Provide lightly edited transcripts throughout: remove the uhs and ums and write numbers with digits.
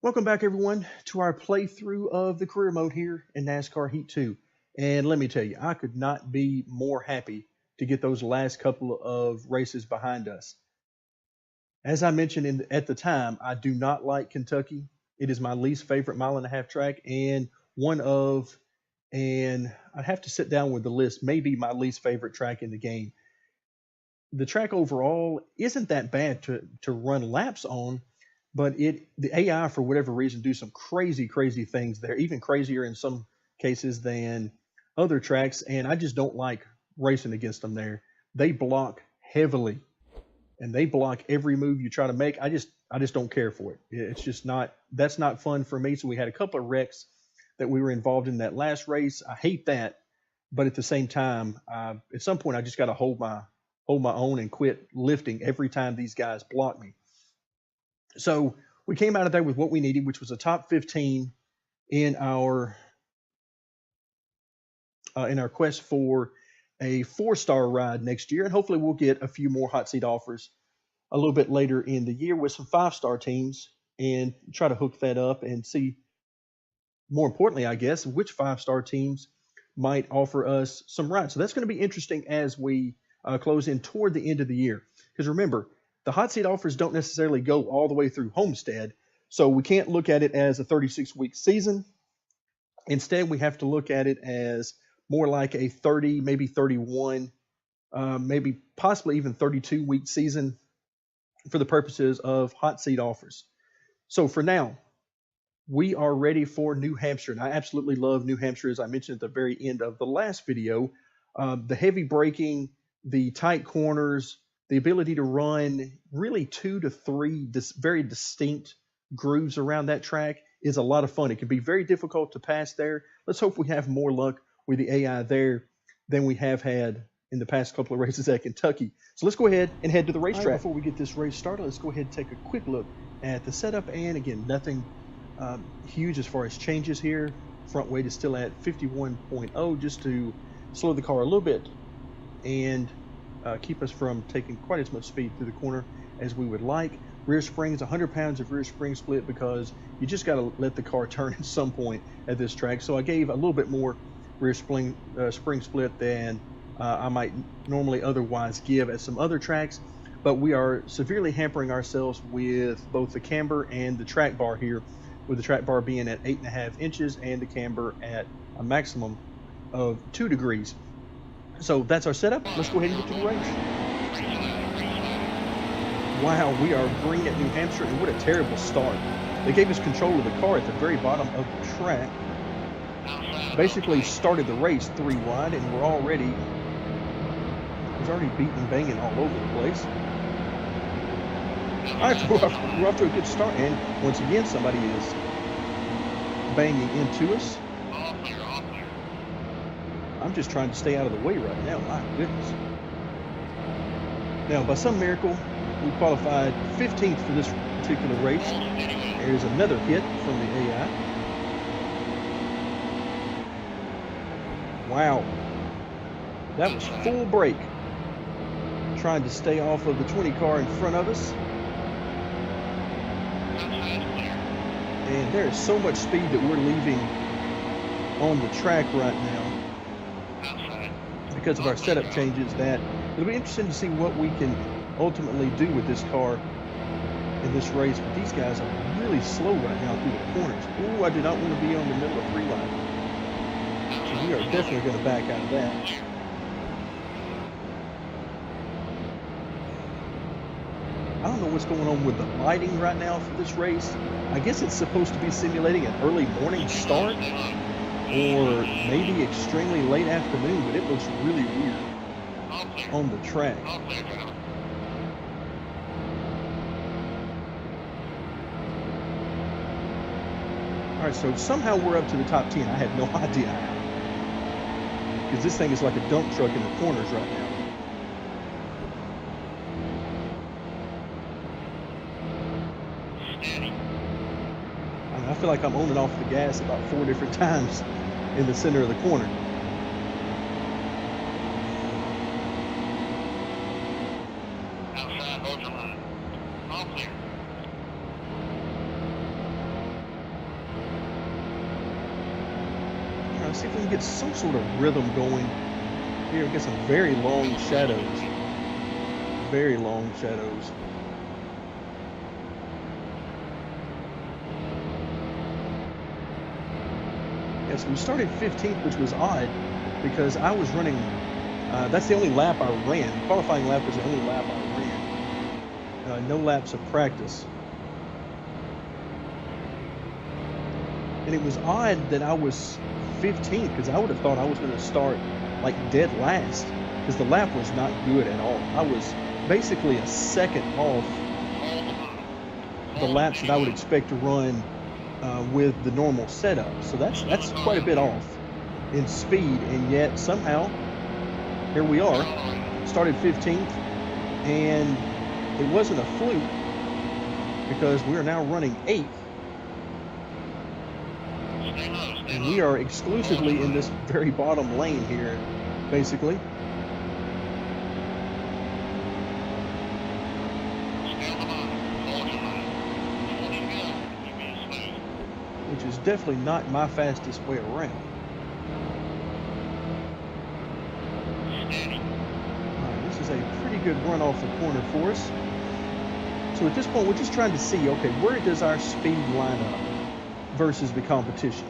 Welcome back, everyone, to our playthrough of the career mode here in NASCAR Heat 2. And let me tell you, I could not be more happy to get those last couple of races behind us. As I mentioned at the time, I do not like Kentucky. It is my least favorite mile-and-a-half track and and I'd have to sit down with the list, maybe my least favorite track in the game. The track overall isn't that bad to run laps on, but the AI, for whatever reason, do some crazy things there, even crazier in some cases than other tracks, and I just don't like racing against them there. They block heavily, and they block every move you try to make. I just don't care for it. It's just that's not fun for me. So we had a couple of wrecks that we were involved in that last race. I hate that, but at the same time, at some point I just got to hold my own and quit lifting every time these guys block me. So we came out of there with what we needed, which was a top 15 in our quest for a 4-star ride next year, and hopefully we'll get a few more hot seat offers a little bit later in the year with some 5-star teams and try to hook that up and see, more importantly, I guess, which 5-star teams might offer us some rides. So that's going to be interesting as we close in toward the end of the year. Because remember, the hot seat offers don't necessarily go all the way through Homestead, so we can't look at it as a 36-week season. Instead, we have to look at it as more like a 30, maybe 31, maybe possibly even 32-week season for the purposes of hot seat offers. So for now, we are ready for New Hampshire, and I absolutely love New Hampshire, as I mentioned at the very end of the last video. The heavy braking, the tight corners, the ability to run really 2 to 3 very distinct grooves around that track is a lot of fun. It can be very difficult to pass there. Let's hope we have more luck with the AI there than we have had in the past couple of races at Kentucky. So let's go ahead and head to the racetrack. Right, before we get this race started, let's go ahead and take a quick look at the setup. And again, nothing huge as far as changes here. Front weight is still at 51.0 just to slow the car a little bit and keep us from taking quite as much speed through the corner as we would like. Rear springs, 100 pounds of rear spring split, because you just got to let the car turn at some point at this track. So I gave a little bit more rear spring split than I might normally otherwise give at some other tracks, but we are severely hampering ourselves with both the camber and the track bar here, with the track bar being at 8.5 inches and the camber at a maximum of 2 degrees. So that's our setup. Let's go ahead and get to the race. Wow, we are green at New Hampshire, and what a terrible start. They gave us control of the car at the very bottom of the track. Basically started the race 3 wide, and we're already beating and banging all over the place. All right, we're off to a good start, and once again, somebody is banging into us. I'm just trying to stay out of the way right now. My goodness. Now, by some miracle, we qualified 15th for this particular race. There's another hit from the AI. Wow. That was full brake. Trying to stay off of the 20 car in front of us. And there is so much speed that we're leaving on the track right now because of our setup changes, that it'll be interesting to see what we can ultimately do with this car in this race. But these guys are really slow right now through the corners. Ooh, I do not want to be on the middle of 3 line. So we are definitely going to back out of that. I don't know what's going on with the lighting right now for this race. I guess it's supposed to be simulating an early morning start, or maybe extremely late afternoon, but it looks really weird on the track. All right, so somehow we're up to the top 10. I have no idea how, because this thing is like a dump truck in the corners right now. I feel like I'm on and off the gas about 4 different times in the center of the corner. See if we can get some sort of rhythm going here. We get some very long shadows. Very long shadows. Yeah, so we started 15th, which was odd because I was running, that's the only lap I ran. The qualifying lap was the only lap I ran. No laps of practice. And it was odd that I was 15th because I would have thought I was going to start like dead last because the lap was not good at all. I was basically a second off the laps that I would expect to run with the normal setup. So that's quite a bit off in speed, and yet somehow here we are. Started 15th, and it wasn't a fluke because we are now running 8th. And we are exclusively in this very bottom lane here, basically. Which is definitely not my fastest way around. Alright, this is a pretty good run off the corner for us. So at this point, we're just trying to see, okay, where does our speed line up versus the competition?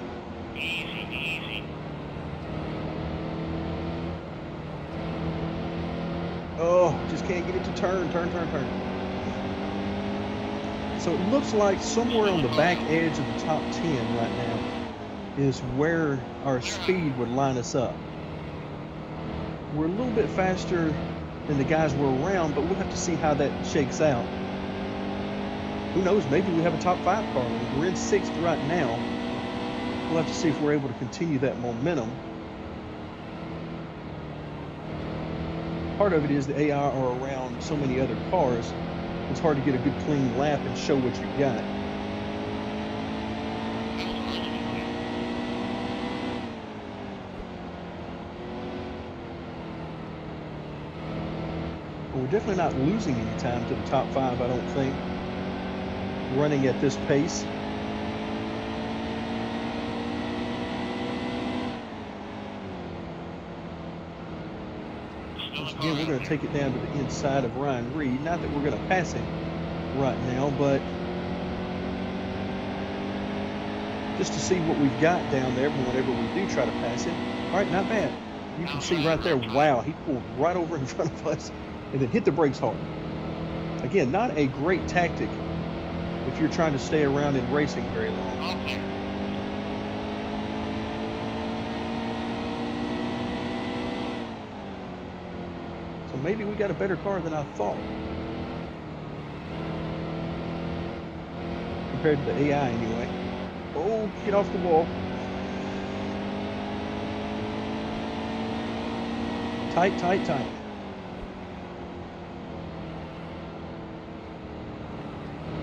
Oh, just can't get it to turn. So it looks like somewhere on the back edge of the top 10 right now is where our speed would line us up. We're a little bit faster than the guys we're around, but we'll have to see how that shakes out. Who knows, maybe we have a top 5 car. We're in 6th right now. We'll have to see if we're able to continue that momentum. Part of it is the AI are around so many other cars, it's hard to get a good clean lap and show what you've got. But we're definitely not losing any time to the top 5, I don't think, running at this pace. Once again, we're going to take it down to the inside of Ryan Reed. Not that we're going to pass him right now, but just to see what we've got down there whenever we do try to pass him. All right, not bad. You can see right there, wow, he pulled right over in front of us and then hit the brakes hard. Again, not a great tactic if you're trying to stay around in racing very long. So maybe we got a better car than I thought. Compared to the AI anyway. Oh, get off the wall. Tight.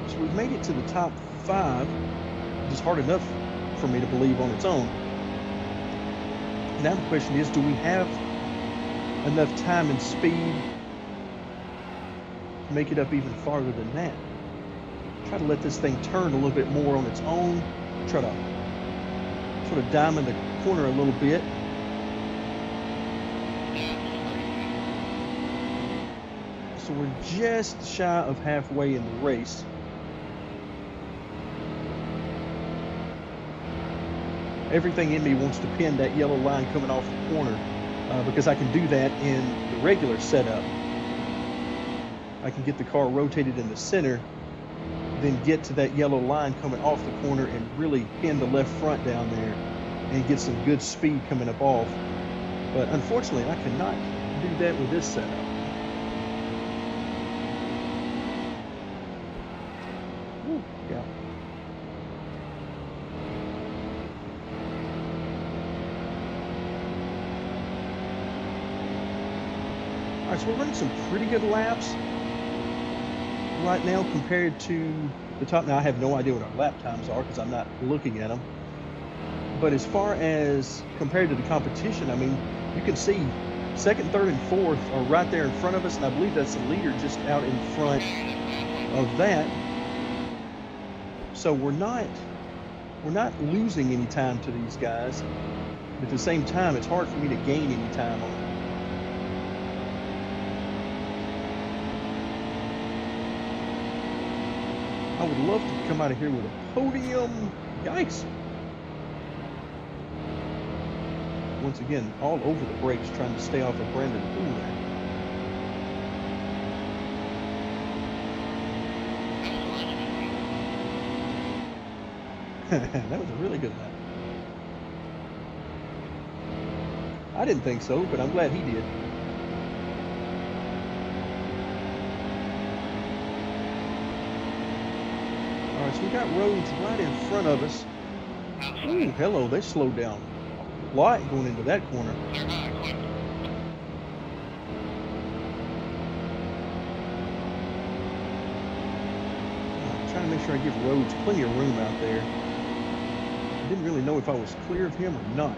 So we've made it to the top 5, which is hard enough for me to believe on its own. Now the question is, do we have enough time and speed to make it up even farther than that? Try to let this thing turn a little bit more on its own. Try to sort of diamond the corner a little bit. So we're just shy of halfway in the race. Everything in me wants to pin that yellow line coming off the corner because I can do that in the regular setup. I can get the car rotated in the center, then get to that yellow line coming off the corner and really pin the left front down there and get some good speed coming up off. But unfortunately, I cannot do that with this setup. Ooh, yeah. All right, so we're running some pretty good laps right now compared to the top. Now I have no idea what our lap times are because I'm not looking at them. But as far as compared to the competition, I mean, you can see second, third, and fourth are right there in front of us, and I believe that's the leader just out in front of that. So we're not losing any time to these guys. But at the same time, it's hard for me to gain any time on it. I would love to come out of here with a podium. Yikes. Once again, all over the brakes, trying to stay off of Brandon Poole there. That was a really good lap. I didn't think so, but I'm glad he did. All right, so we got roads right in front of us. Ooh, hello, they slowed down a lot going into that corner. I'm trying to make sure I give Rhodes plenty of room out there. I didn't really know if I was clear of him or not.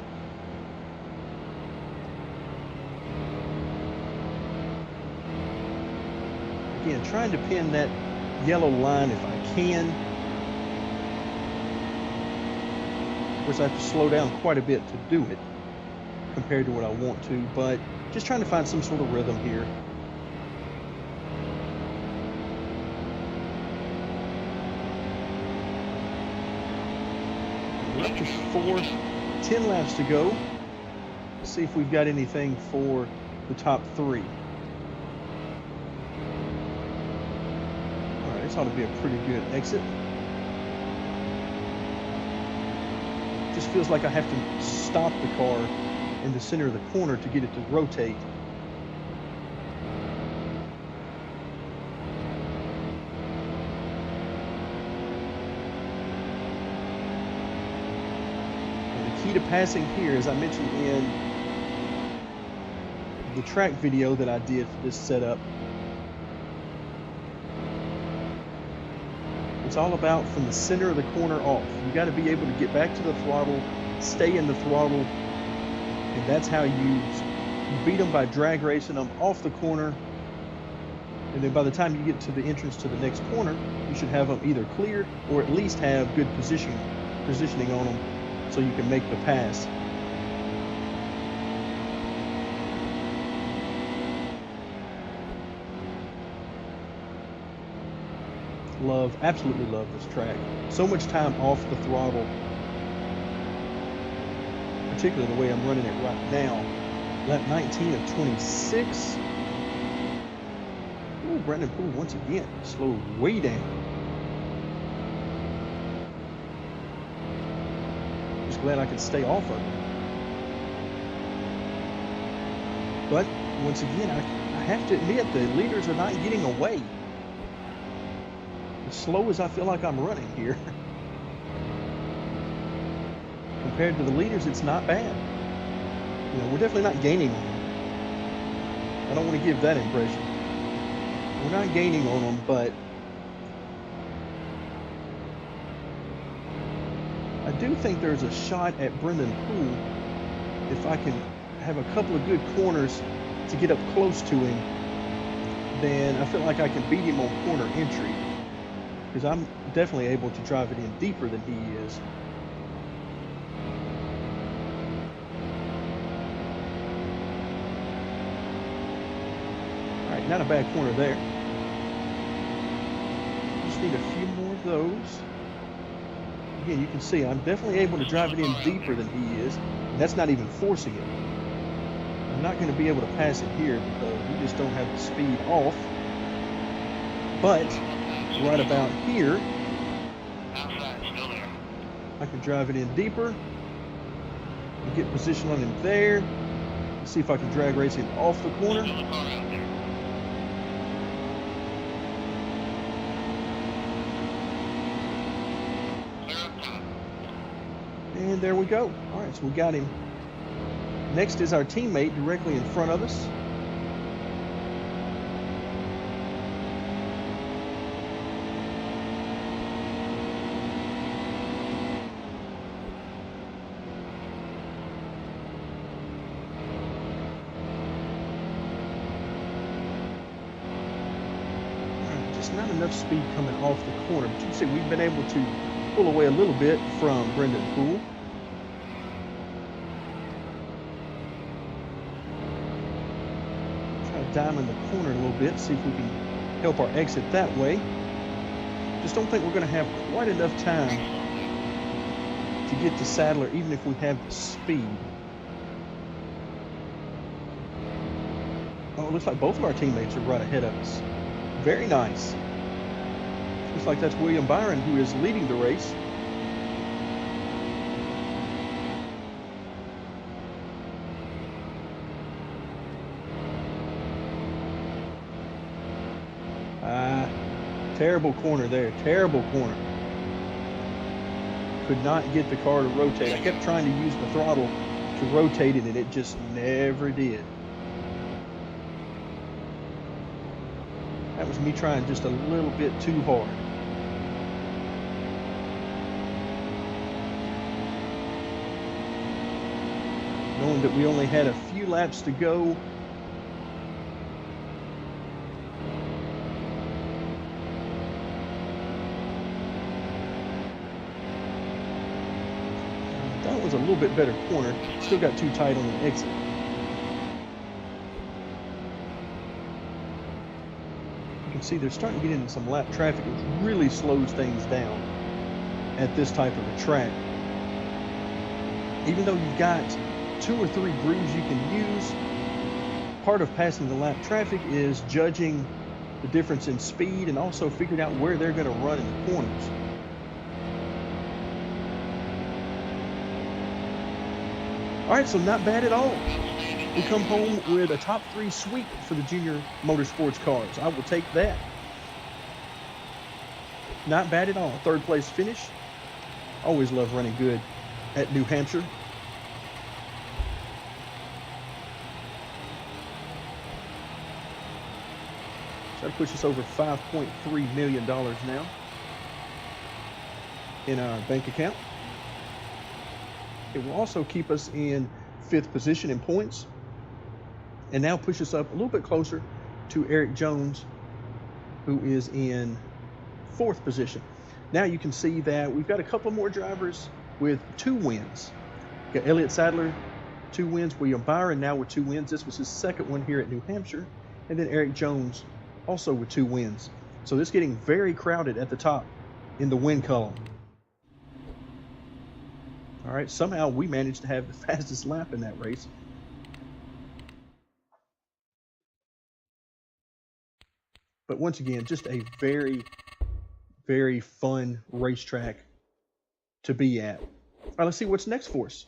Again, trying to pin that yellow line if I can. Of course, I have to slow down quite a bit to do it compared to what I want to, but just trying to find some sort of rhythm here. We're up to 4, 10 laps to go. Let's see if we've got anything for the top 3. All right, this ought to be a pretty good exit. Just feels like I have to stop the car in the center of the corner to get it to rotate. Key to passing here, as I mentioned in the track video that I did for this setup, it's all about from the center of the corner off. You got to be able to get back to the throttle, stay in the throttle, and that's how you beat them by drag racing them off the corner. And then by the time you get to the entrance to the next corner, you should have them either cleared or at least have good positioning on them, so you can make the pass. Absolutely love this track. So much time off the throttle, particularly the way I'm running it right now. Lap 19 of 26. Ooh, Brandon Poole once again slowed way down. Glad I could stay off of it. But once again, I have to admit the leaders are not getting away. As slow as I feel like I'm running here, compared to the leaders, it's not bad. You know, we're definitely not gaining on them. I don't want to give that impression. We're not gaining on them, but I do think there's a shot at Brendan Poole if I can have a couple of good corners to get up close to him. Then I feel like I can beat him on corner entry, because I'm definitely able to drive it in deeper than he is. All right, not a bad corner there. Just need a few more of those. Again, you can see I'm definitely able to drive it in deeper than he is, and that's not even forcing it. I'm not going to be able to pass it here because we just don't have the speed off. But right about here, I can drive it in deeper and get position on him there. Let's see if I can drag race him off the corner. And there we go. All right, so we got him. Next is our teammate directly in front of us. Just not enough speed coming off the corner, but you can see we've been able to pull away a little bit from Brendan Poole. diamond the corner a little bit, see if we can help our exit that way. Just don't think we're going to have quite enough time to get to Sadler, even if we have the speed. Oh, it looks like both of our teammates are right ahead of us. Very nice. Looks like that's William Byron who is leading the race. Terrible corner there, terrible corner. Could not get the car to rotate. I kept trying to use the throttle to rotate it, and it just never did. That was me trying just a little bit too hard. Knowing that we only had a few laps to go, that was a little bit better corner. Still got too tight on the exit. You can see they're starting to get into some lap traffic, which really slows things down at this type of a track. Even though you've got 2 or 3 grooves you can use, part of passing the lap traffic is judging the difference in speed and also figuring out where they're going to run in the corners. All right, so not bad at all. We come home with a top 3 sweep for the junior motorsports cars. I will take that. Not bad at all. 3rd place finish. Always love running good at New Hampshire. So that pushes us over $5.3 million now in our bank account. It will also keep us in 5th position in points, and now push us up a little bit closer to Eric Jones, who is in 4th position. Now you can see that we've got a couple more drivers with 2 wins. We've got Elliott Sadler, 2 wins. William Byron now with 2 wins. This was his 2nd one here at New Hampshire. And then Eric Jones also with 2 wins. So this is getting very crowded at the top in the win column. All right, somehow we managed to have the fastest lap in that race. But once again, just a very, very fun racetrack to be at. All right, let's see what's next for us.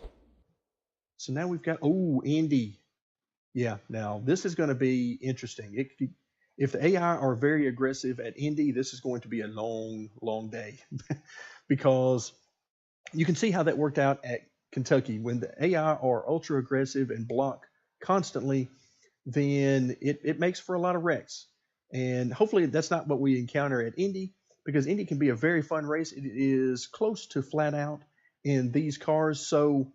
So now we've got, Indy. Yeah, now this is going to be interesting. If the AI are very aggressive at Indy, this is going to be a long, long day. Because you can see how that worked out at Kentucky. When the AI are ultra aggressive and block constantly, then it makes for a lot of wrecks. And hopefully that's not what we encounter at Indy, because Indy can be a very fun race. It is close to flat out in these cars. So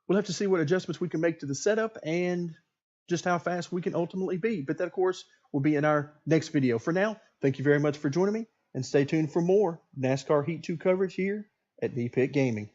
we'll have to see what adjustments we can make to the setup and just how fast we can ultimately be. But that, of course, will be in our next video. For now, thank you very much for joining me, and stay tuned for more NASCAR Heat 2 coverage here at D-Pit Gaming.